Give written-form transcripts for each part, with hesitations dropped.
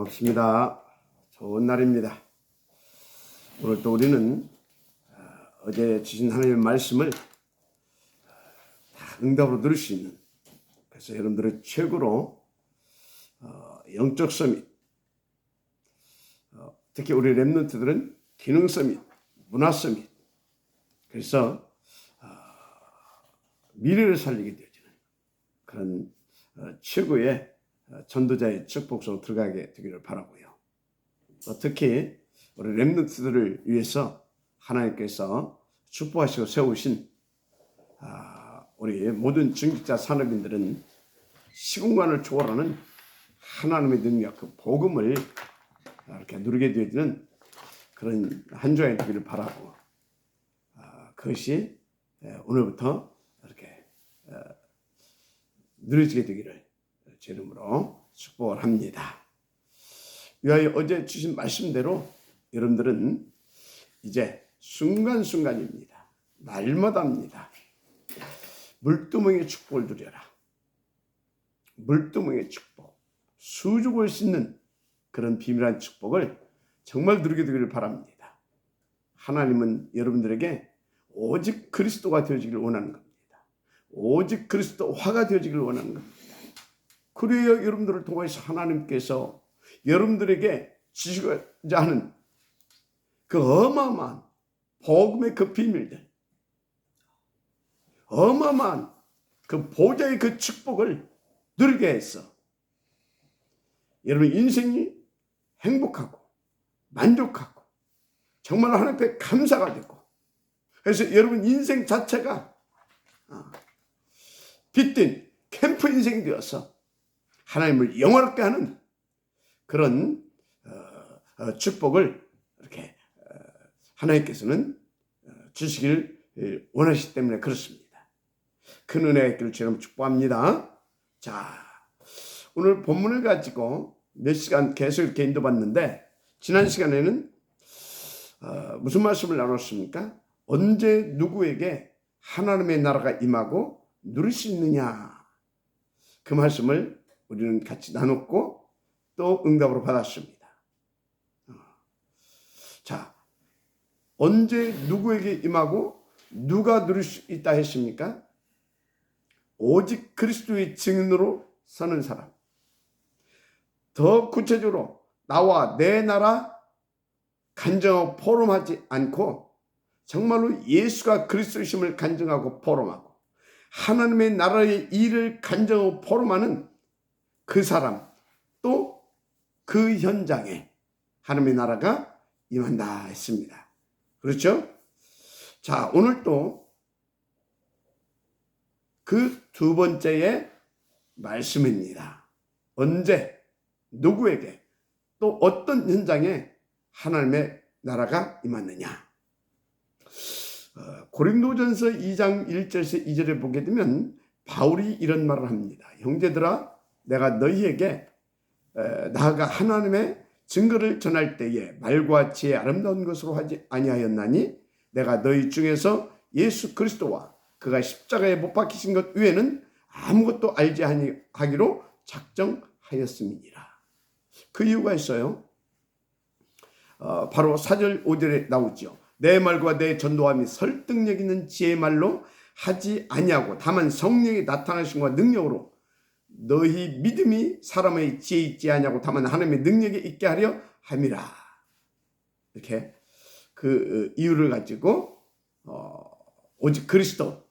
반갑습니다. 좋은 날입니다. 오늘 또 우리는 어제 주신 하나님의 말씀을 다 응답으로 들을 수 있는, 그래서 여러분들의 최고로 영적 서밋, 특히 우리 랩런트들은 기능 서밋, 문화 서밋, 그래서 미래를 살리게 되어지는 그런 최고의 전도자의 축복 속으로 들어가게 되기를 바라고요. 특히 우리 랩런트들을 위해서 하나님께서 축복하시고 세우신 우리 모든 중직자 산업인들은 시공간을 초월하는 하나님의 능력, 그 복음을 이렇게 누리게 되어지는 그런 한 주가 되기를 바라고, 그것이 오늘부터 이렇게 누려지게 되기를 제 이름으로 축복을 합니다. 위하여 어제 주신 말씀대로 여러분들은 이제 순간순간입니다. 날마다입니다. 물두멍의 축복을 누려라. 물두멍의 축복, 수족을 씻는 그런 비밀한 축복을 정말 누리게 되기를 바랍니다. 하나님은 여러분들에게 오직 그리스도가 되어지기를 원하는 겁니다. 오직 그리스도화가 되어지기를 원하는 겁니다. 그래야 여러분들을 통해서 하나님께서 여러분들에게 주시고자 하는 그 어마어마한 복음의 그 비밀들, 어마어마한 그 보좌의 그 축복을 누리게 해서 여러분 인생이 행복하고 만족하고 정말 하나님 앞에 감사가 되고, 그래서 여러분 인생 자체가 빛된 캠프 인생이 되어서 하나님을 영원하게 하는 그런 축복을 이렇게 하나님께서는 주시길 원하시기 때문에 그렇습니다. 큰 은혜가 있기를 주님 축복합니다. 자, 오늘 본문을 가지고 몇 시간 계속 이렇게 인도받는데, 지난 시간에는 무슨 말씀을 나눴습니까? 언제 누구에게 하나님의 나라가 임하고 누릴 수 있느냐, 그 말씀을 우리는 같이 나눴고 또 응답으로 받았습니다. 자, 언제 누구에게 임하고 누가 누릴 수 있다 했습니까? 오직 그리스도의 증인으로 서는 사람. 더 구체적으로 나와 내 나라 간증하고 포럼하지 않고 정말로 예수가 그리스도이심을 간증하고 포럼하고 하나님의 나라의 일을 간증하고 포럼하는 그 사람, 또 그 현장에 하나님의 나라가 임한다 했습니다. 그렇죠? 자, 오늘 또 그 두 번째의 말씀입니다. 언제, 누구에게, 또 어떤 현장에 하나님의 나라가 임하느냐. 고린도전서 2장 1절에서 2절에 보게 되면 바울이 이런 말을 합니다. 형제들아, 내가 너희에게 나아가 하나님의 증거를 전할 때에 말과 지혜 아름다운 것으로 하지 아니하였나니 내가 너희 중에서 예수 그리스도와 그가 십자가에 못 박히신 것 외에는 아무것도 알지 아니하기로 작정하였음이니라. 그 이유가 있어요. 바로 4절 5절에 나오죠. 내 말과 내 전도함이 설득력 있는 지혜의 말로 하지 아니하고 다만 성령이 나타나심과 능력으로 너희 믿음이 사람의 지혜에 있지 아니하고 다만 하나님의 능력에 있게 하려 함이라. 이렇게 그 이유를 가지고 오직 그리스도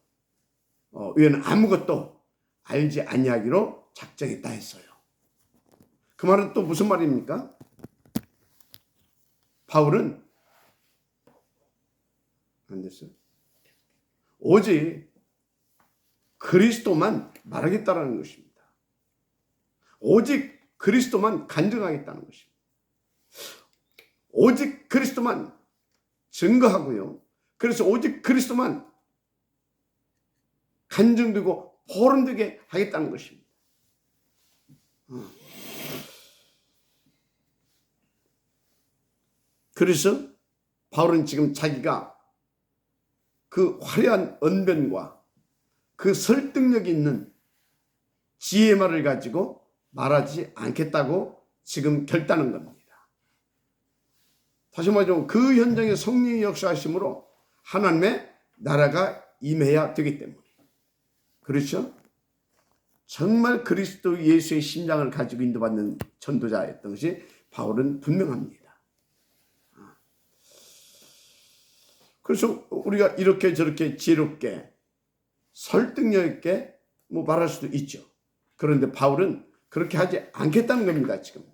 외에는 아무것도 알지 아니하기로 작정했다 했어요. 그 말은 또 무슨 말입니까? 바울은 안 됐어요. 오직 그리스도만 말하겠다라는 것입니다. 오직 그리스도만 간증하겠다는 것입니다. 오직 그리스도만 증거하고요. 그래서 오직 그리스도만 간증되고 포럼되게 하겠다는 것입니다. 그래서 바울은 지금 자기가 그 화려한 언변과 그 설득력 있는 지혜의 말을 가지고 말하지 않겠다고 지금 결단한 겁니다. 다시 말하면 그 현장에 성령의 역사하심으로 하나님의 나라가 임해야 되기 때문에. 그렇죠? 정말 그리스도 예수의 심장을 가지고 인도받는 전도자였던 것이 바울은 분명합니다. 그래서 우리가 이렇게 저렇게 지혜롭게 설득력 있게 말할 수도 있죠. 그런데 바울은 그렇게 하지 않겠다는 겁니다, 지금.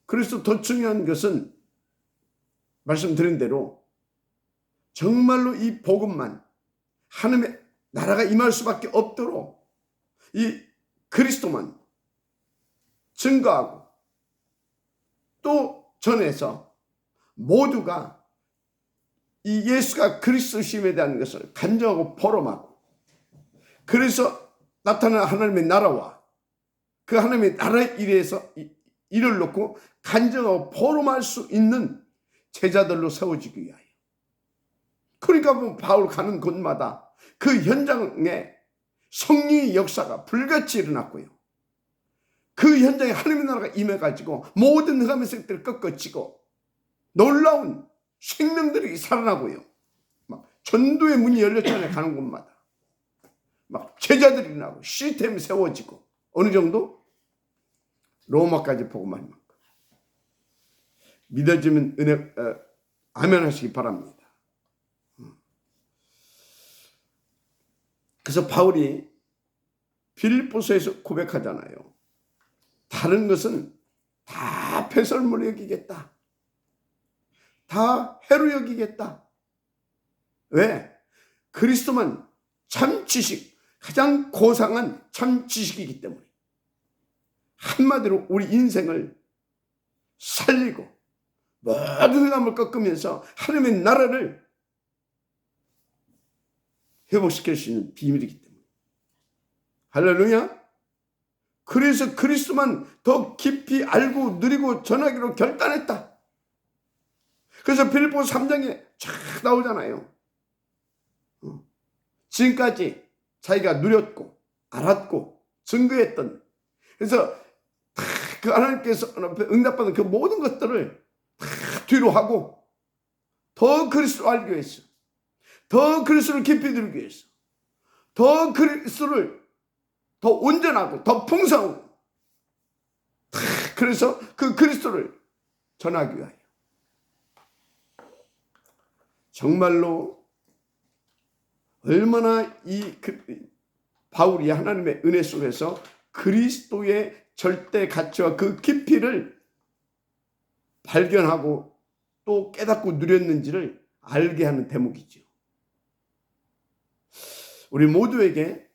그래서 더 중요한 것은 말씀드린 대로 정말로 이 복음만 하나님의 나라가 임할 수밖에 없도록 이 그리스도만 증거하고 또 전해서 모두가 이 예수가 그리스도심에 대한 것을 간증하고 포럼하고 그래서 나타난 하나님의 나라와 그 하나님의 나라에 의해서 일을 놓고 간증하고 포럼할 수 있는 제자들로 세워지기 위하여. 그러니까 바울 가는 곳마다 그 현장에 성령의 역사가 불같이 일어났고요. 그 현장에 하나님의 나라가 임해가지고 모든 흑암의 세력들을 꺾어치고 놀라운 생명들이 살아나고요. 막 전도의 문이 열렸잖아요. 가는 곳마다. 막 제자들이 나고 시스템이 세워지고 어느 정도? 로마까지 복음하는 만큼. 믿어지면 은혜 아멘 하시기 바랍니다. 그래서 바울이 빌립보서에서 고백하잖아요. 다른 것은 다 배설물로 여기겠다. 다 해로 여기겠다. 왜? 그리스도만 참 지식, 가장 고상한 참 지식이기 때문에. 한마디로 우리 인생을 살리고 모든 흑암을 꺾으면서 하나님의 나라를 회복시킬 수 있는 비밀이기 때문에. 할렐루야. 그래서 그리스도만 더 깊이 알고 누리고 전하기로 결단했다. 그래서 빌립보서 3장에 쫙 나오잖아요. 지금까지 자기가 누렸고 알았고 증거했던, 그래서 그 하나님께서 응답받은 그 모든 것들을 다 뒤로 하고 더 그리스도를 알기 위해서, 더 그리스도를 깊이 들기 위해서, 더 그리스도를 더 온전하고 더 풍성하고, 그래서 그 그리스도를 전하기 위하여 정말로 얼마나 바울이 하나님의 은혜 속에서 그리스도의 절대 가치와 그 깊이를 발견하고 또 깨닫고 누렸는지를 알게 하는 대목이죠. 우리 모두에게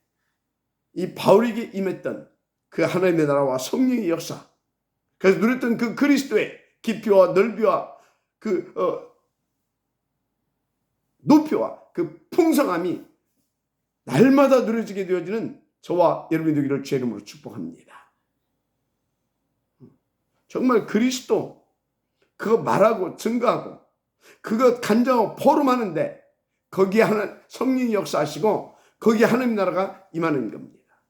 이 바울에게 임했던 그 하나님의 나라와 성령의 역사, 그래서 누렸던 그 그리스도의 깊이와 넓이와 그 높이와 그 풍성함이 날마다 누려지게 되어지는 저와 여러분이 되기를 주의 이름으로 축복합니다. 정말 그리스도 그거 말하고 증거하고 그거 간증하고 포럼하는데 거기에 하나 성령이 역사하시고 거기에 하나님 나라가 임하는 겁니다.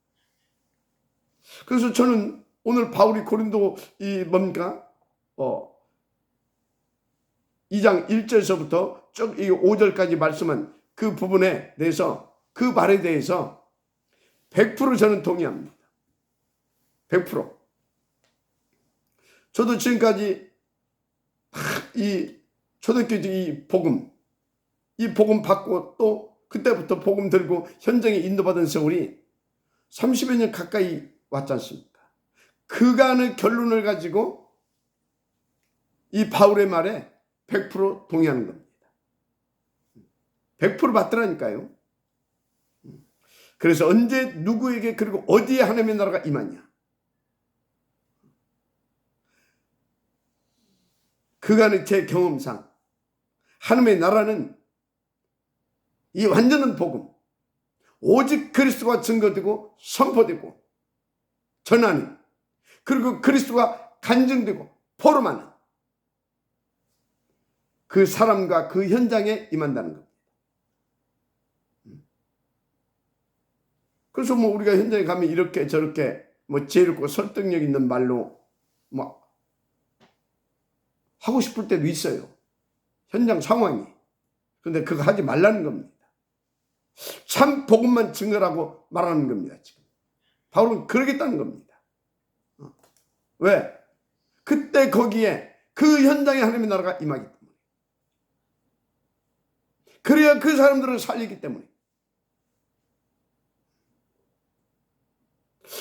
그래서 저는 오늘 바울이 고린도 이 뭡니까? 2장 1절에서부터 쭉 이 5절까지 말씀한 그 부분에 대해서, 그 말에 대해서 100% 저는 동의합니다. 100%. 저도 지금까지 이 초대교회 이 복음 받고 또 그때부터 복음 들고 현장에 인도받은 세월이 30여 년 가까이 왔지 않습니까? 그간의 결론을 가지고 이 바울의 말에 100% 동의하는 겁니다. 100% 맞더라니까요. 그래서 언제 누구에게 그리고 어디에 하나님의 나라가 임하냐? 그간의 제 경험상 하나님의 나라는 이 완전한 복음, 오직 그리스도가 증거되고 선포되고 전하는, 그리고 그리스도가 간증되고 포럼하는 그 사람과 그 현장에 임한다는 겁니다. 그래서 우리가 현장에 가면 이렇게 저렇게 뭐 지혜롭고 설득력 있는 말로 뭐 하고 싶을 때도 있어요. 현장 상황이. 근데 그거 하지 말라는 겁니다. 참 복음만 증거라고 말하는 겁니다. 지금 바울은 그러겠다는 겁니다. 왜? 그때 거기에 그 현장에 하나님의 나라가 임하기 때문에. 그래야 그 사람들을 살리기 때문에.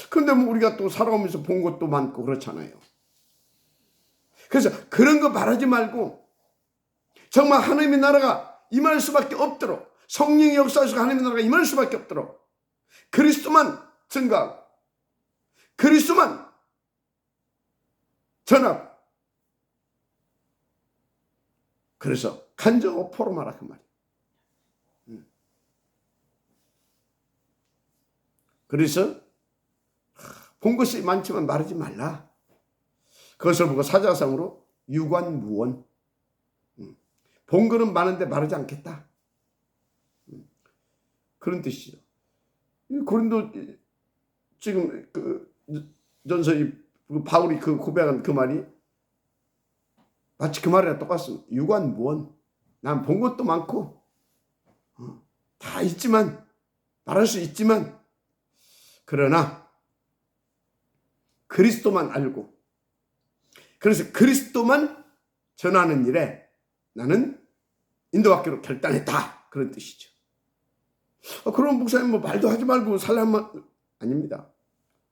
그런데 뭐 우리가 또 살아오면서 본 것도 많고 그렇잖아요. 그래서 그런 거 말하지 말고 정말 하나님의 나라가 임할 수밖에 없도록, 성령의 역사에서 하나님의 나라가 임할 수밖에 없도록 그리스도만 증거하고 그리스도만 전하고, 그래서 간증하고 포럼하라 그 말이에요. 그래서 본 것이 많지만 말하지 말라. 그것을 보고 사자성으로 유관무원. 본 거는 많은데 말하지 않겠다. 그런 뜻이죠. 고린도 지금 그 전서 바울이 그 고백한 그 말이 마치 그 말이랑 똑같습니다. 유관무원. 난 본 것도 많고 다 있지만, 말할 수 있지만, 그러나 그리스도만 알고, 그래서 그리스도만 전하는 일에 나는 인도받기로 결단했다. 그런 뜻이죠. 그럼 목사님 뭐 말도 하지 말고 살라면 아닙니다.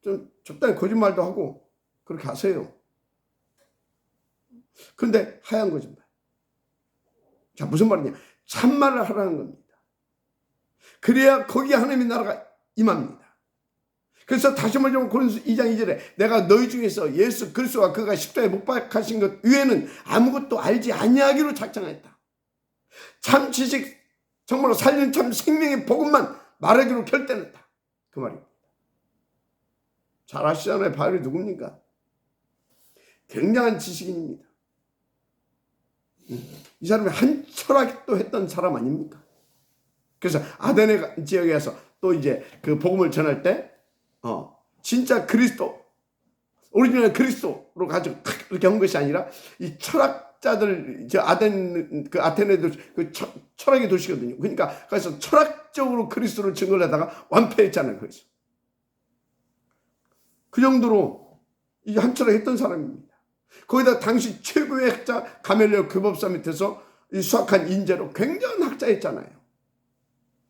좀 적당히 거짓말도 하고 그렇게 하세요. 그런데 하얀 거짓말. 자, 무슨 말이냐? 참말을 하라는 겁니다. 그래야 거기에 하나님의 나라가 임합니다. 그래서 다시 말하면 고린도서 2장 2절에 내가 너희 중에서 예수 그리스도와 그가 십자가에 못 박히신 것 외에는 아무것도 알지 아니하기로 작정했다. 참 지식, 정말로 살리는 참 생명의 복음만 말하기로 결단했다. 그 말입니다. 잘 아시잖아요. 바울이 누굽니까? 굉장한 지식인입니다. 이 사람이 한 철학도 했던 사람 아닙니까? 그래서 아데네 지역에서 또 이제 그 복음을 전할 때 진짜 그리스도, 오리지널 그리스도로 가지고 이렇게 한 것이 아니라 이 철학자들, 아테네도 그 철학의 도시거든요. 그러니까 그래서 철학적으로 그리스도를 증거를 하다가 완패했잖아요. 그래서 그 정도로 이 한 철학 했던 사람입니다. 거기다 당시 최고의 학자 가멜리오 교법사 밑에서 이 수학한 인재로 굉장한 학자였잖아요.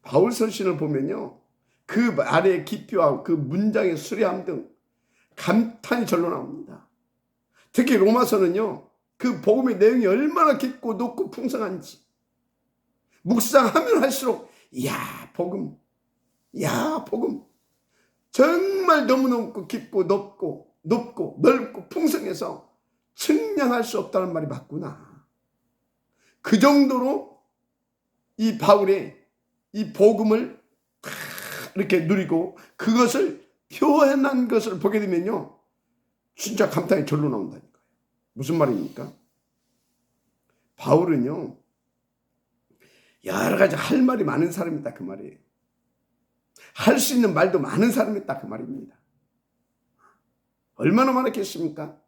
바울 서신을 보면요, 그 말의 깊이와 그 문장의 수려함 등 감탄이 절로 나옵니다. 특히 로마서는요, 그 복음의 내용이 얼마나 깊고 높고 풍성한지 묵상하면 할수록 복음, 복음 정말 너무너무 깊고 높고 넓고 풍성해서 측량할 수 없다는 말이 맞구나. 그 정도로 이 바울의 이 복음을 이렇게 누리고 그것을 표현한 것을 보게 되면요, 진짜 감탄이 절로 나온다니까요. 무슨 말입니까? 바울은요, 여러 가지 할 말이 많은 사람이다 그 말이에요. 할 수 있는 말도 많은 사람이다 그 말입니다. 얼마나 많았겠습니까?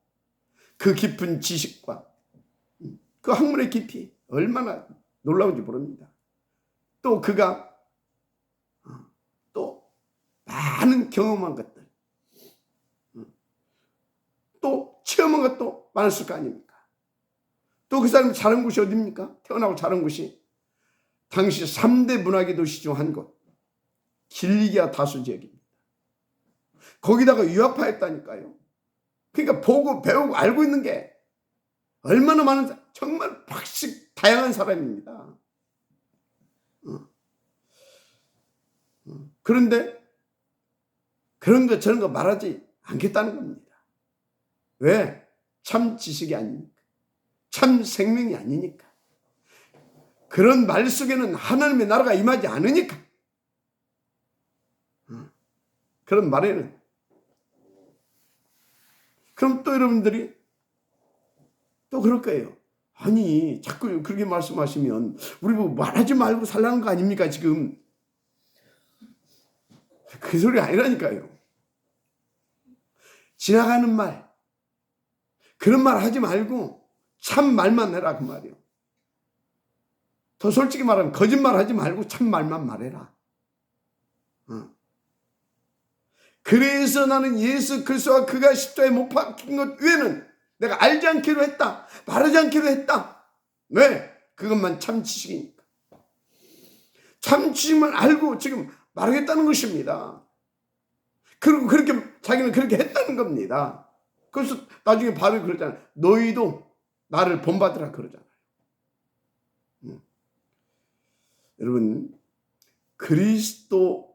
그 깊은 지식과 그 학문의 깊이 얼마나 놀라운지 모릅니다. 또 그가 또 많은 경험한 것들, 또 체험한 것도 많았을 거 아닙니까? 또 그 사람이 자란 곳이 어디입니까? 태어나고 자란 곳이 당시 3대 문화계 도시 중 한 곳, 길리기아 다수 지역입니다. 거기다가 유학파였다니까요. 그러니까 보고 배우고 알고 있는 게 얼마나 많은, 정말 박식 다양한 사람입니다. 그런데 그런 거 저런 거 말하지 않겠다는 겁니다. 왜? 참 지식이 아니니까. 참 생명이 아니니까. 그런 말 속에는 하나님의 나라가 임하지 않으니까. 그런 말에는. 그럼 또 여러분들이 또 그럴 거예요. 아니, 자꾸 그렇게 말씀하시면 우리 뭐 말하지 말고 살라는 거 아닙니까 지금? 그 소리 아니라니까요. 지나가는 말, 그런 말 하지 말고 참 말만 해라 그 말이요. 더 솔직히 말하면 거짓말 하지 말고 참 말만 말해라. 그래서 나는 예수 그리스도와 그가 십자가에 못 박힌 것 외에는 내가 알지 않기로 했다, 말하지 않기로 했다. 왜? 그것만 참 지식이니까. 참 지식만 알고 지금 말하겠다는 것입니다. 그리고 그렇게 자기는 그렇게 했다는 겁니다. 그래서 나중에 바로 그러잖아요. 너희도 나를 본받으라 그러잖아요. 여러분, 그리스도만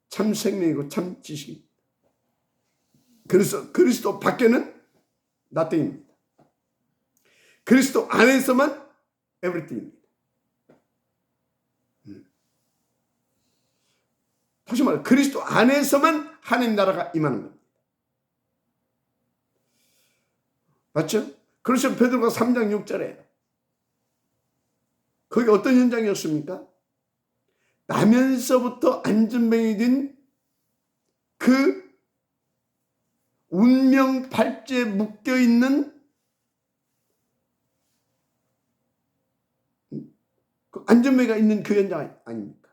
참 생명이고 참 지식입니다. 그래서 그리스도 밖에는 nothing입니다. 그리스도 안에서만 everything입니다. 다시 말해, 그리스도 안에서만 하나님 나라가 임하는 겁니다. 맞죠? 그래서 베드로가 3장 6절에 거기 어떤 현장이었습니까? 나면서부터 안전뱅이 된 그 운명 발제에 묶여있는 그 안전뱅이가 있는 그 현장 아닙니까?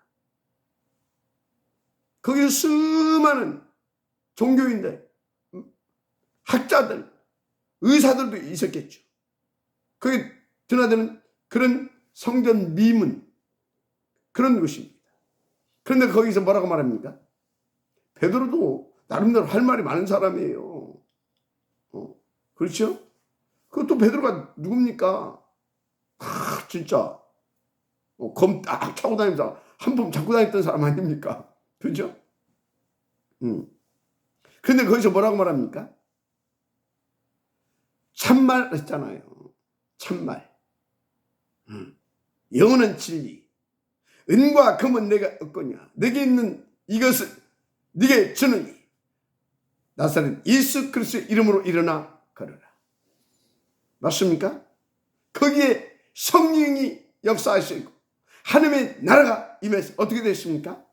거기에 수많은 종교인들, 학자들, 의사들도 있었겠죠. 거기 드나드는 그런 성전 미문, 그런 것입니다. 그런데 거기서 뭐라고 말합니까? 베드로도 나름대로 할 말이 많은 사람이에요. 그렇죠? 그것도 베드로가 누굽니까? 진짜 검 딱 차고 다니면서 한 번 잡고 다녔던 사람 아닙니까? 그렇죠? 그런데 거기서 뭐라고 말합니까? 참말 했잖아요. 참말. 영원한 진리. 은과 금은 내가 얻거냐. 내게 있는 이것을 네게 주느니 나사렛 예수 그리스도의 이름으로 일어나 걸어라. 맞습니까? 거기에 성령이 역사하시고 하나님의 나라가 임해서 어떻게 됐습니까?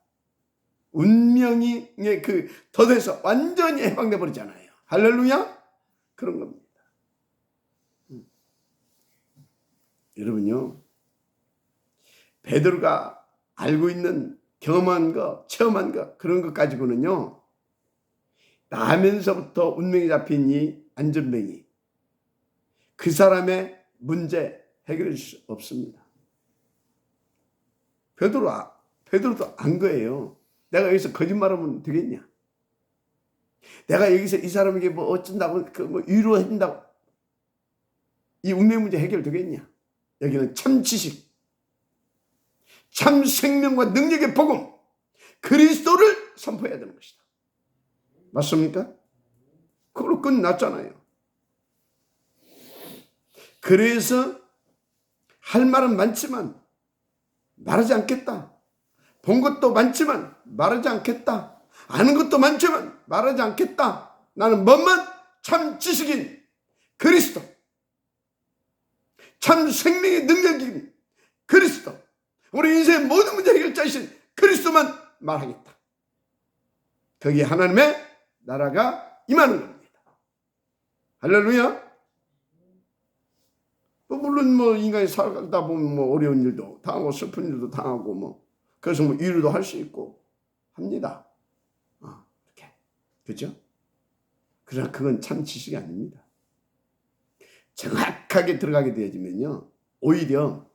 운명의 그 덫에서 완전히 해방돼 버리잖아요. 할렐루야. 그런 겁니다. 여러분요, 베드로가 알고 있는 경험한 거, 체험한 거, 그런 것 가지고는요, 나면서부터 운명이 잡힌 이 안전뱅이, 그 사람의 문제 해결할 수 없습니다. 베드로도 안 거예요. 내가 여기서 거짓말하면 되겠냐? 내가 여기서 이 사람에게 뭐 어쩐다고, 뭐 위로해준다고, 이 운명 문제 해결되겠냐? 여기는 참 지식, 참 생명과 능력의 복음, 그리스도를 선포해야 되는 것이다. 맞습니까? 그걸로 끝났잖아요. 그래서 할 말은 많지만 말하지 않겠다. 본 것도 많지만 말하지 않겠다. 아는 것도 많지만 말하지 않겠다. 나는 뭐만 참 지식인 그리스도, 참 생명의 능력인 그리스도, 우리 인생의 모든 문제 해결자이신 그리스도만 말하겠다. 거기에 하나님의 나라가 임하는 겁니다. 할렐루야. 물론 뭐 인간이 살다 보면 뭐 어려운 일도 당하고 슬픈 일도 당하고 뭐 그래서 뭐 위로도 할 수 있고 합니다. 이렇게. 그렇죠? 그러나 그건 참 지식이 아닙니다. 정확하게 들어가게 되어지면요, 오히려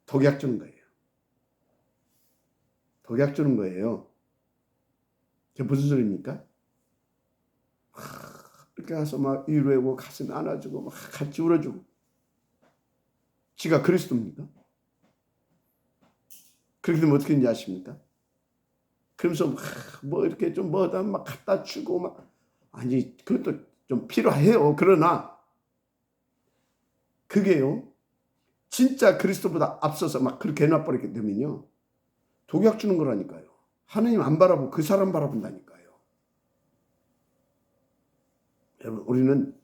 독약 주는 거예요. 독약 주는 거예요. 그게 무슨 소리입니까? 이렇게 가서 막 위로하고 가슴에 안아주고 막 같이 울어주고. 지가 그리스도입니까? 그렇게 되면 어떻게 되는지 아십니까? 그러면서 뭐 이렇게 좀 뭐다 막 갖다 주고 막, 아니 그것도 좀 필요해요. 그러나 그게요, 진짜 그리스도보다 앞서서 막 그렇게 해놔버리게 되면요, 독약 주는 거라니까요. 하나님 안 바라보고 그 사람 바라본다니까요. 여러분, 우리는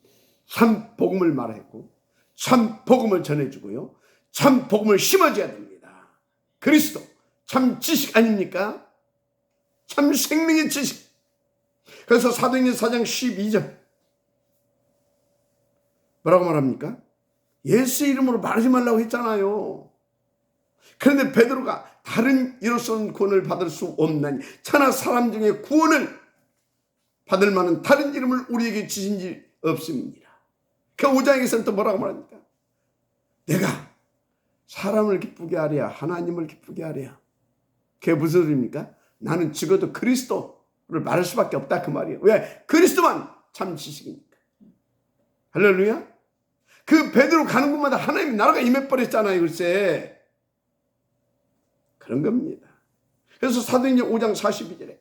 참 복음을 말했고 참 복음을 전해주고요, 참 복음을 심어줘야 됩니다. 그리스도 참 지식 아닙니까? 참 생명의 지식. 그래서 사도행전 4장 12절 뭐라고 말합니까? 예수 이름으로 말하지 말라고 했잖아요. 그런데 베드로가 다른 이로서는 구원을 받을 수 없나니 천하 사람 중에 구원을 받을 만한 다른 이름을 우리에게 주신 지 없습니다. 그 5장에서는 또 뭐라고 말합니까? 내가 사람을 기쁘게 하랴 하나님을 기쁘게 하랴. 그게 무슨 소리입니까? 나는 죽어도 그리스도를 말할 수밖에 없다 그 말이에요. 왜? 그리스도만 참 지식이니까. 할렐루야. 그 베드로 가는 곳마다 하나님의 나라가 임해버렸잖아요. 글쎄 그런 겁니다. 그래서 사도행전 5장 42절에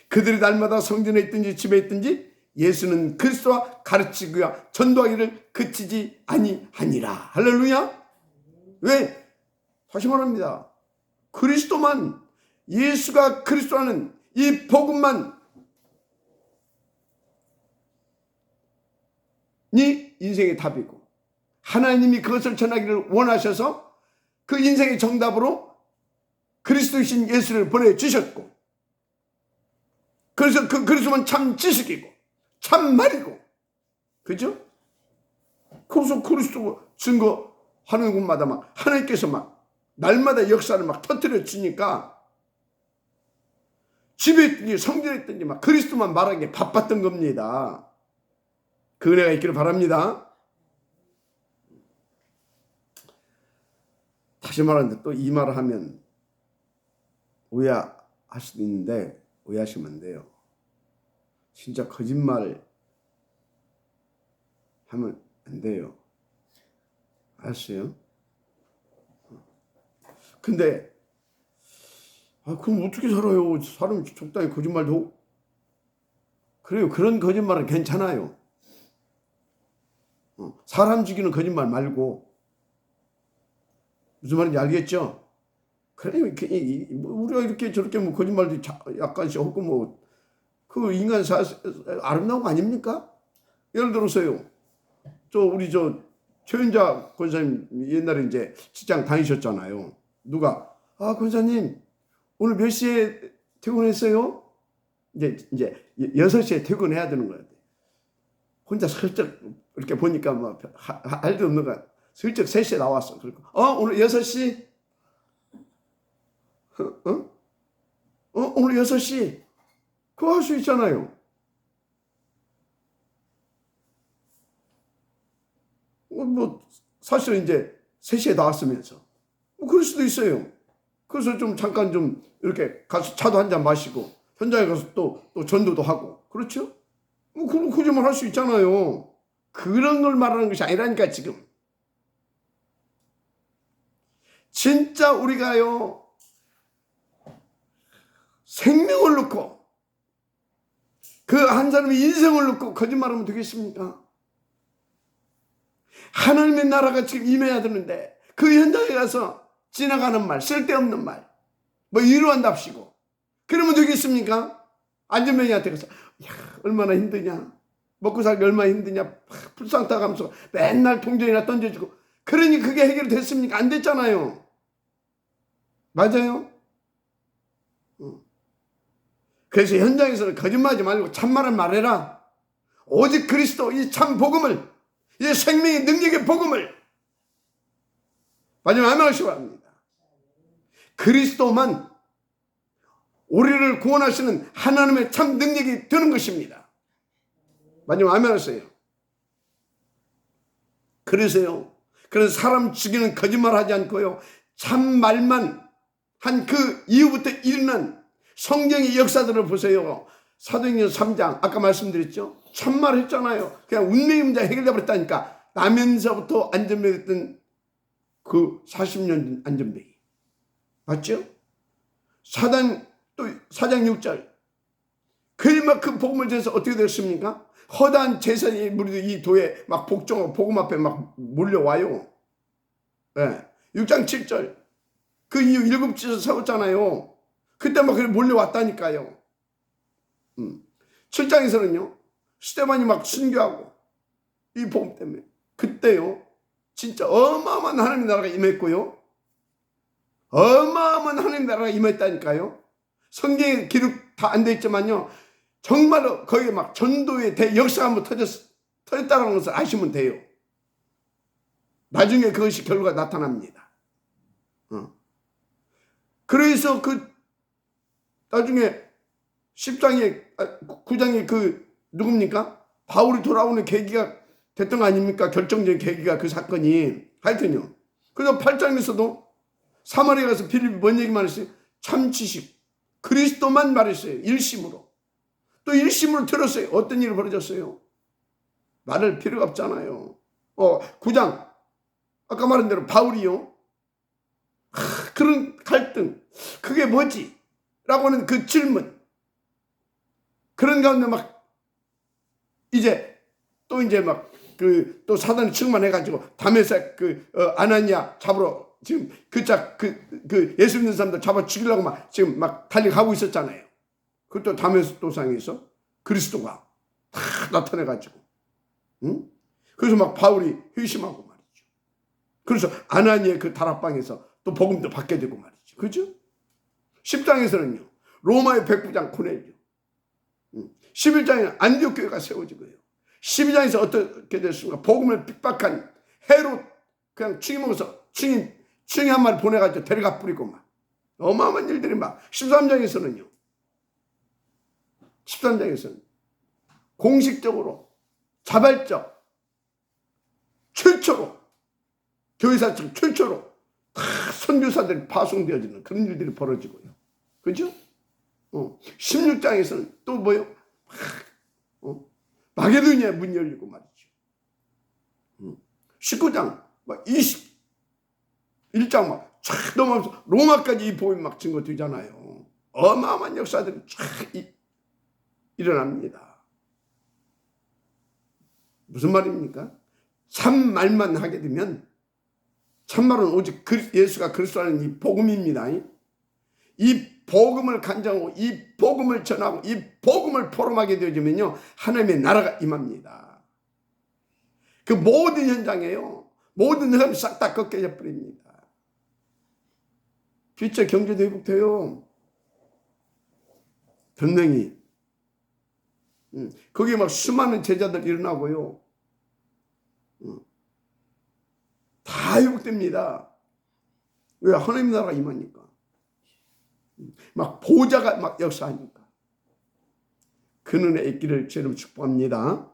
그들이 날마다 성전에 있든지 집에 있든지 예수는 그리스도와 가르치기와 전도하기를 그치지 아니하니라. 할렐루야. 왜? 다시 말합니다. 그리스도만, 예수가 그리스도라는 이 복음만 이 인생의 답이고 하나님이 그것을 전하기를 원하셔서 그 인생의 정답으로 그리스도이신 예수를 보내주셨고 그래서 그 그리스도만 참 지식이고 참 말이고 그죠? 그래서 그리스도 증거하는 곳마다 막 하나님께서 막 날마다 역사를 막 터뜨려 주니까 집에 있든지 성전에 있든지 막 그리스도만 말하기에 바빴던 겁니다. 그 은혜가 있기를 바랍니다. 다시 말하는데 또 이 말을 하면 오해할 수도 있는데 오해하시면 안 돼요. 진짜 거짓말 하면 안 돼요. 알았어요? 근데 그럼 어떻게 살아요? 사람 적당히 거짓말도 그래요. 그런 거짓말은 괜찮아요. 사람 죽이는 거짓말 말고 무슨 말인지 알겠죠? 그래 우리가 이렇게 저렇게 뭐 거짓말도 약간씩 하고 뭐 그 인간 아름다운 거 아닙니까? 예를 들어서요. 우리 최윤자 권사님 옛날에 이제 직장 다니셨잖아요. 누가 권사님 오늘 몇 시에 퇴근했어요? 이제 6시에 퇴근해야 되는 거야. 혼자 슬쩍 이렇게 보니까 뭐 할 데 없는 거야. 슬쩍 3시에 나왔어. 그러니까 오늘 6시? 오늘 6시? 그거 할 수 있잖아요. 뭐 사실은 이제 3시에 나왔으면서 그럴 수도 있어요. 그래서 좀 잠깐 좀 이렇게 가서 차도 한잔 마시고 현장에 가서 또 전도도 하고 그렇죠? 뭐 그런 거짓말 할 수 있잖아요. 그런 걸 말하는 것이 아니라니까 지금. 진짜 우리가요 생명을 놓고 그 한 사람의 인생을 놓고 거짓말하면 되겠습니까? 하나님의 나라가 지금 임해야 되는데 그 현장에 가서 지나가는 말, 쓸데없는 말, 뭐 위로한답시고 그러면 되겠습니까? 안전병이한테 가서 얼마나 힘드냐, 먹고 살기 얼마나 힘드냐, 불쌍하다면서 맨날 동전이나 던져주고 그러니 그게 해결됐습니까? 안 됐잖아요. 맞아요? 그래서 현장에서는 거짓말하지 말고 참말을 말해라. 오직 그리스도 이 참 복음을, 이 생명의 능력의 복음을 마지막 아멘하시기 바랍니다. 그리스도만 우리를 구원하시는 하나님의 참 능력이 되는 것입니다. 마지막 아멘하세요. 그래서요. 그래서 사람 죽이는 거짓말 하지 않고요. 참말만 한 그 이후부터 일어난 성경의 역사들을 보세요. 사도행전 3장 아까 말씀드렸죠. 참말 했잖아요. 그냥 운명의 문제 해결돼 버렸다니까. 나면서부터 안전병이었던 그 40년 안전병이 맞죠? 사장 6절 그 복음을 전해서 어떻게 됐습니까? 허다한 제사장이 무리도 이 도에 막 복종하고 복음 앞에 막 몰려와요. 네. 6장 7절 그 이후 7지에서 세웠잖아요. 그때 막 몰려왔다니까요. 7장에서는요. 스데반이 막 순교하고 이 복음 때문에 그때요. 진짜 어마어마한 하나님의 나라가 임했고요. 어마어마한 하나님의 나라가 임했다니까요. 성경에 기록 다 안 돼 있지만요. 정말로 거기에 막 전도의 역사가 한번 터졌다는 것을 아시면 돼요. 나중에 그것이 결과가 나타납니다. 그래서 그 나중에 10장에 9장에 그 누굽니까? 바울이 돌아오는 계기가 됐던 거 아닙니까? 결정적인 계기가 그 사건이. 하여튼요. 그래서 8장에서도 사마리아 가서 빌립이 뭔 얘기만 했어요? 참지식 그리스도만 말했어요. 일심으로. 또 일심으로 들었어요. 어떤 일이 벌어졌어요? 말할 필요가 없잖아요. 9장 아까 말한 대로 바울이요. 그런 갈등 그게 뭐지? 라고 하는 그 질문 그런 가운데 막 이제 막 또 사단이 충만해가지고 다메섹 아나니아 잡으러 지금 그 예수 믿는 사람들 잡아 죽이려고 막 지금 막 달려가고 있었잖아요. 그것도 다메섹 도상에서 그리스도가 다 나타내가지고 그래서 막 바울이 회심하고 말이죠. 그래서 아나니아의 그 다락방에서 또 복음도 받게 되고 말이죠. 그죠? 10장에서는요. 로마의 백부장 코넬료 11장에는 안디옥 교회가 세워지고요. 12장에서 어떻게 됐습니까? 복음을 핍박한 헤롯 그냥 죽이면서 충이 한 마리 보내가지고 데려가 뿌리고 막 어마어마한 일들이 막 13장에서는 공식적으로 자발적 최초로 교회사적 최초로 다 선교사들이 파송되어지는 그런 일들이 벌어지고요. 그죠? 16장에서는 또 뭐요? 마게도니아 문 열리고 말이죠. 19장 막 21장 막 쫙 넘어가면서 로마까지 이 복음이 막 증거되잖아요. 어마어마한 역사들이 쫙 일어납니다. 무슨 말입니까? 참말만 하게 되면 참말은 오직 예수가 그리스도라는 이 복음입니다. 이 복음을 간증하고 이 복음을 전하고 이 복음을 포럼하게 되어지면요 하나님의 나라가 임합니다. 그 모든 현장에요 모든 흠 싹 다 꺾여져 버립니다. 진짜 경제도 회복돼요. 분명히 거기에 막 수많은 제자들 일어나고요 다 회복됩니다. 왜? 하나님 나라가 임하니까. 막 보좌가 막 역사하니까. 그 눈에 있기를 주님 축복합니다.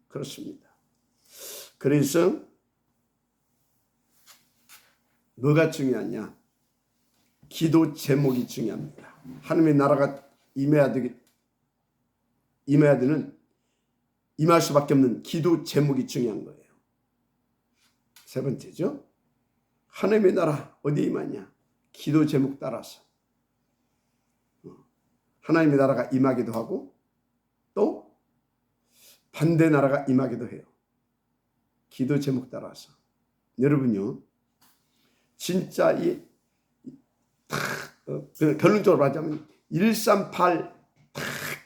그렇습니다. 그래서 뭐가 중요하냐? 기도 제목이 중요합니다. 하나님의 나라가 임해야 되는 임할 수밖에 없는 기도 제목이 중요한 거예요. 세 번째죠. 하나님의 나라 어디에 임하냐? 기도 제목 따라서. 하나님의 나라가 임하기도 하고 또 반대 나라가 임하기도 해요. 기도 제목 따라서. 여러분요. 진짜 결론적으로 하자면 138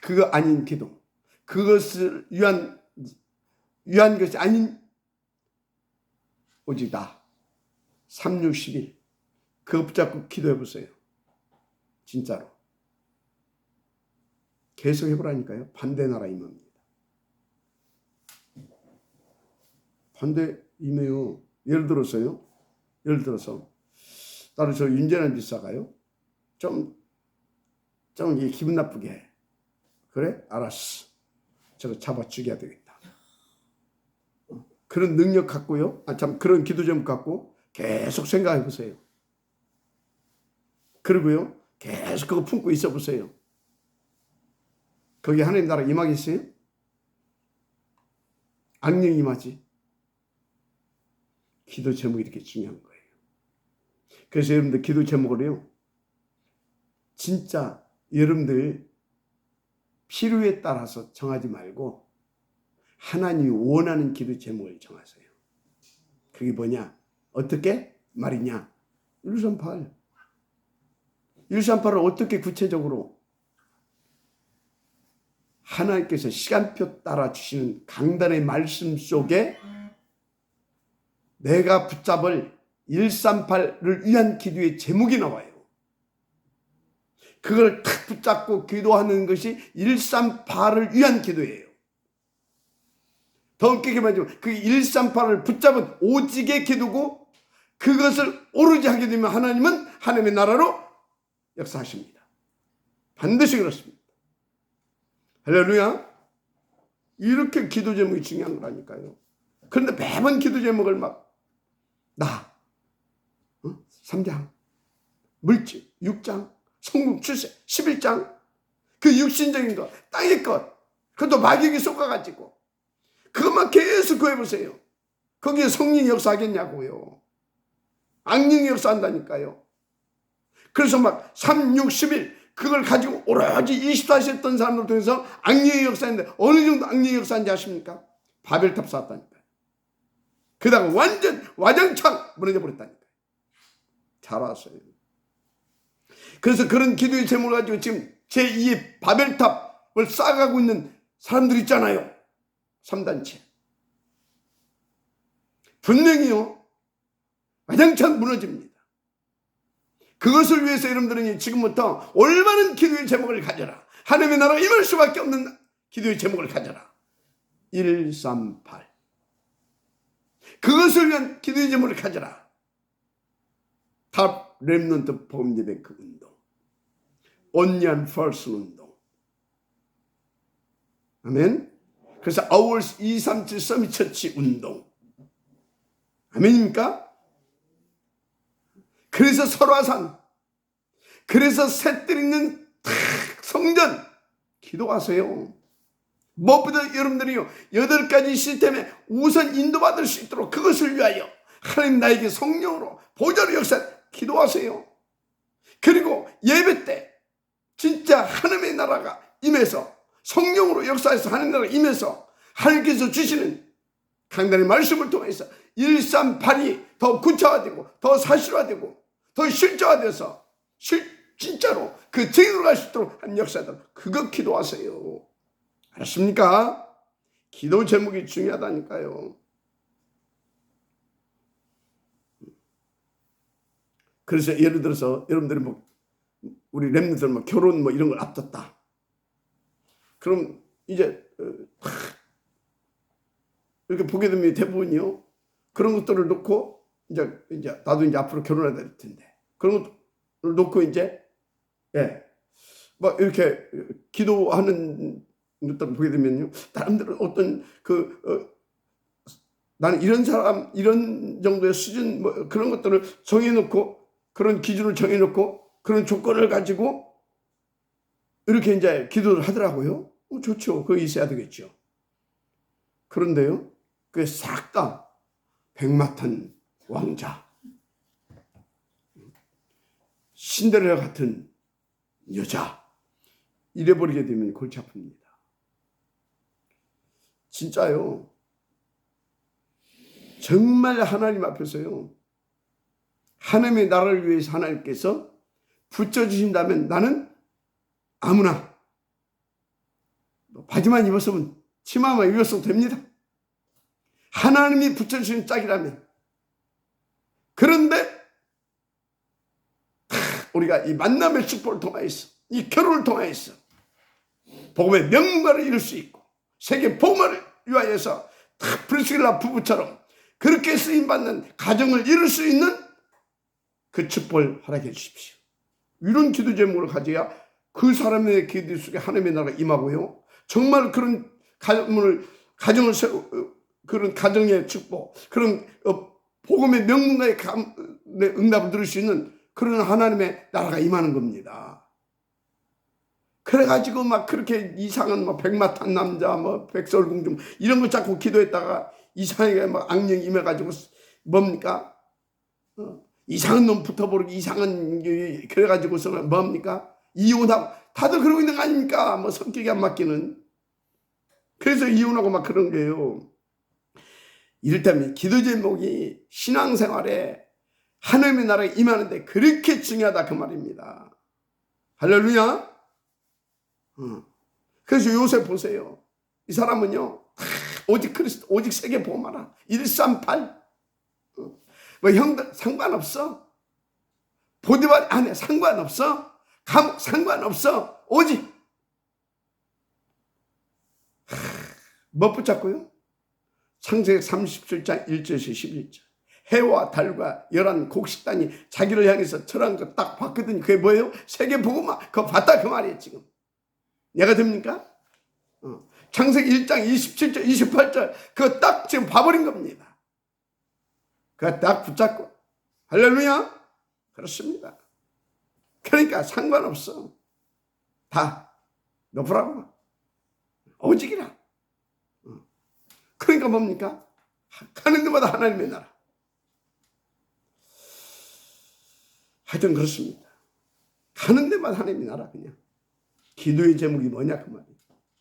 그거 아닌 기도. 그것을 위한 것이 아닌 오직 나 361 그거 붙잡고 기도해 보세요. 진짜로. 계속 해보라니까요. 반대 나라 임합니다. 반대 임해요. 예를 들어서 나를 저 윤재란 비싸가요. 좀 기분 나쁘게 해. 그래? 알았어. 저거 잡아 죽여야 되겠다. 그런 능력 갖고요. 그런 기도 제목 갖고 계속 생각해 보세요. 그리고요. 계속 그거 품고 있어 보세요. 거기 하나님 나라 임하겠어요? 악령 임하지. 기도 제목이 이렇게 중요한 거예요. 그래서 여러분들 기도 제목을요. 진짜 여러분들 필요에 따라서 정하지 말고 하나님이 원하는 기도 제목을 정하세요. 그게 뭐냐? 어떻게 말이냐? 138. 138을 어떻게 구체적으로 하나님께서 시간표 따라 주시는 강단의 말씀 속에 내가 붙잡을 138을 위한 기도의 제목이 나와요. 그걸 탁 붙잡고 기도하는 것이 138을 위한 기도예요. 더 웃기게 말하면 그 138을 붙잡은 오직의 기도고, 그것을 오로지 하게 되면 하나님은 하나님의 나라로 역사하십니다. 반드시 그렇습니다. 할렐루야. 이렇게 기도 제목이 중요한 거라니까요. 그런데 매번 기도 제목을 막 3장, 물질, 6장, 성공, 출세, 11장, 그 육신적인 것, 땅의 것, 그것도 마귀에게 속아가지고 그것만 계속 구해보세요. 거기에 성령이 역사하겠냐고요. 악령이 역사한다니까요. 그래서 막 3, 6, 11 그걸 가지고 오로지 24시 했던 사람을 통해서 악령의 역사인데, 어느 정도 악령의 역사인지 아십니까? 바벨탑 쌓았다니까요. 그러다가 완전 와장창 무너져 버렸다니까요. 잘 왔어요. 그래서 그런 기도의 제목을 가지고 지금 제2의 바벨탑을 쌓아가고 있는 사람들 있잖아요. 3단체. 분명히요, 와장창 무너집니다. 그것을 위해서 여러분들은 지금부터 올바른 기도의 제목을 가져라. 하나님의 나라가 임할 수밖에 없는 기도의 제목을 가져라. 138. 그것을 위한 기도의 제목을 가져라. 탑 렘넌트 복음예배 그 운동, 온리한 펄스 운동. 아멘. 그래서 아워스 237 서밋 처치 운동. 아멘입니까? 그래서 설화산, 그래서 새들 있는 성전 기도하세요. 무엇보다 여러분들이요, 8가지 시스템에 우선 인도받을 수 있도록 그것을 위하여 하나님 나에게 성령으로 보좌로 역사 기도하세요. 그리고 예배 때 진짜 하나님의 나라가 임해서, 성령으로 역사해서 하나님의 나라가 임해서 하나님께서 주시는 강단의 말씀을 통해서 138이 더 구체화되고 더 사실화되고 더 실제화돼서 진짜로 그 증인으로 갈 수 있도록 한 역사들, 그거 기도하세요. 알았습니까? 기도 제목이 중요하다니까요. 그래서 예를 들어서 여러분들이 뭐 우리 렘넌트들 뭐 결혼 뭐 이런 걸 앞뒀다. 그럼 이제 이렇게 보게 되면 대부분이요, 그런 것들을 놓고 이제 나도 이제 앞으로 결혼해야 될 텐데, 그런 것들을 놓고 이제 막 이렇게 기도하는 것들을 보게 되면요, 사람들은 어떤 나는 이런 사람, 이런 정도의 수준 뭐 그런 것들을 정해놓고, 그런 기준을 정해놓고 그런 조건을 가지고 이렇게 이제 기도를 하더라고요. 좋죠. 그거 있어야 되겠죠. 그런데요, 그게 싹 다 백마탄 왕자, 신데렐라 같은 여자 이래버리게 되면 골치 아픕니다. 진짜요. 정말 하나님 앞에서요, 하나님의 나라를 위해서 하나님께서 붙여주신다면 나는 아무나 바지만 입었으면, 치마만 입었어도 됩니다. 하나님이 붙여주신 짝이라면. 그런데 우리가 이 만남의 축복을 통하여서, 이 결혼을 통하여서 복음의 명문가를 이룰 수 있고 세계 복음을 위하여서 프리스길라 부부처럼 그렇게 쓰임받는 가정을 이룰 수 있는 그 축복을 허락해 주십시오. 이런 기도 제목을 가져야 그 사람의 기도 속에 하나님의 나라가 임하고요, 정말 그런 가정을 세우, 그런 가정의 축복, 그런 복음의 명문가의 응답을 들을 수 있는 그런 하나님의 나라가 임하는 겁니다. 그래가지고 막 그렇게 이상한 뭐 백마탄 남자, 뭐 백설공주 이런 거 자꾸 기도했다가 이상하게 막 악령이 임해가지고 뭡니까? 이상한 놈 붙어버리고 이상한 그래가지고서 뭡니까? 이혼하고 다들 그러고 있는 거 아닙니까? 뭐 성격이 안 맞기는. 그래서 이혼하고 막 그런 거예요. 이를테면 기도 제목이 신앙생활에 하나님의 나라에 임하는데 그렇게 중요하다 그 말입니다. 할렐루야. 그래서 요새 보세요. 이 사람은요, 오직 그리스도, 오직 세계 복음하라. 138. 뭐 형들 상관없어. 보디발 안에 상관없어. 감옥 상관없어. 오직 뭐 붙잡고요? 창세기 37장 1절에서 11절. 해와 달과 열한 곡식단이 자기를 향해서 절한 거 딱 봤거든요. 그게 뭐예요? 세계복음화. 그거 봤다 그 말이에요. 지금 얘가 됩니까? 창세기 1장 27절 28절 그거 딱 지금 봐버린 겁니다. 그거 딱 붙잡고 할렐루야. 그렇습니다. 그러니까 상관없어. 다 높으라고. 오직이라. 그러니까 뭡니까? 가는 데마다 하나님의 나라. 하여튼 그렇습니다. 가는 데마다 하나님의 나라. 그냥 기도의 제목이 뭐냐 그 말이에요.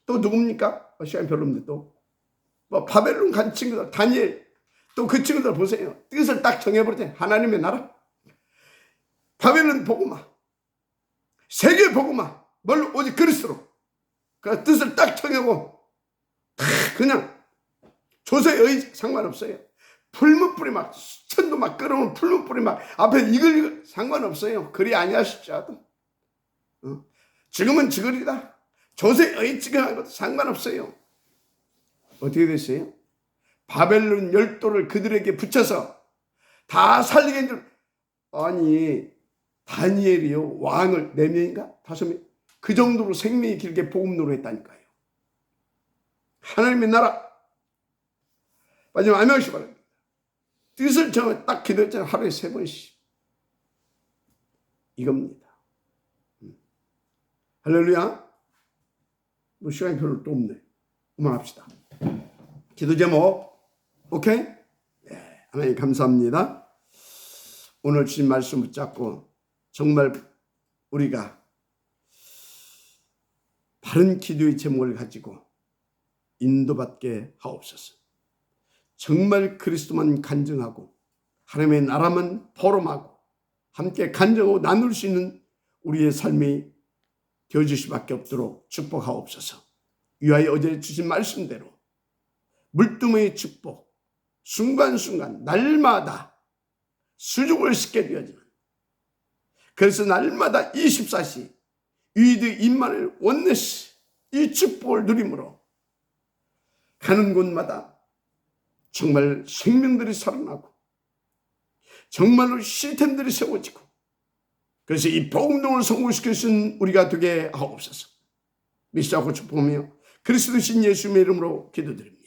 또 누굽니까? 시간이 별로 없는데 또 뭐 바벨론 간 친구들 다니엘 또 그 친구들 보세요. 뜻을 딱 정해버리죠. 하나님의 나라. 바벨론 복음화. 세계 복음화. 뭘로? 오직 그리스도로. 그 뜻을 딱 정하고 그냥 조세의 의지 상관없어요. 풀무불이 막 천도 막 끓으면 풀무불이 막 앞에 이글 상관없어요. 그리 아니하실지라도 지금은 지글이다. 조세의 의지가 것도 상관없어요. 어떻게 됐어요? 바벨론 열도를 그들에게 붙여서 다 살리게 한 줄. 아니 다니엘이요 왕을 4명인가 5명 그 정도로 생명이 길게 복음으로 했다니까요. 하나님의 나라. 마지막 아멘하시기 바랍니다. 뜻을 정해 딱 기도했잖아요. 하루에 3번씩. 이겁니다. 할렐루야. 뭐 시간이 별로 또 없네. 그만합시다. 기도 제목. 오케이? 네, 하나님 감사합니다. 오늘 주신 말씀 붙잡고 정말 우리가 바른 기도의 제목을 가지고 인도받게 하옵소서. 정말 그리스도만 간증하고 하나님의 나라만 포럼하고 함께 간증하고 나눌 수 있는 우리의 삶이 되어질 수밖에 없도록 축복하옵소서. 위하여 어제 주신 말씀대로 물두멍의 축복 순간순간 날마다 수족을 씻게 되어지는 그래서 날마다 24시 위드 임마누엘 원네스 이 축복을 누림으로 가는 곳마다 정말 생명들이 살아나고 정말로 시스템들이 세워지고 그래서 이 복음동을 성공시킬 수 있는 우리가 되게 하옵소서. 믿사고 축복하며 그리스도 신 예수님의 이름으로 기도드립니다.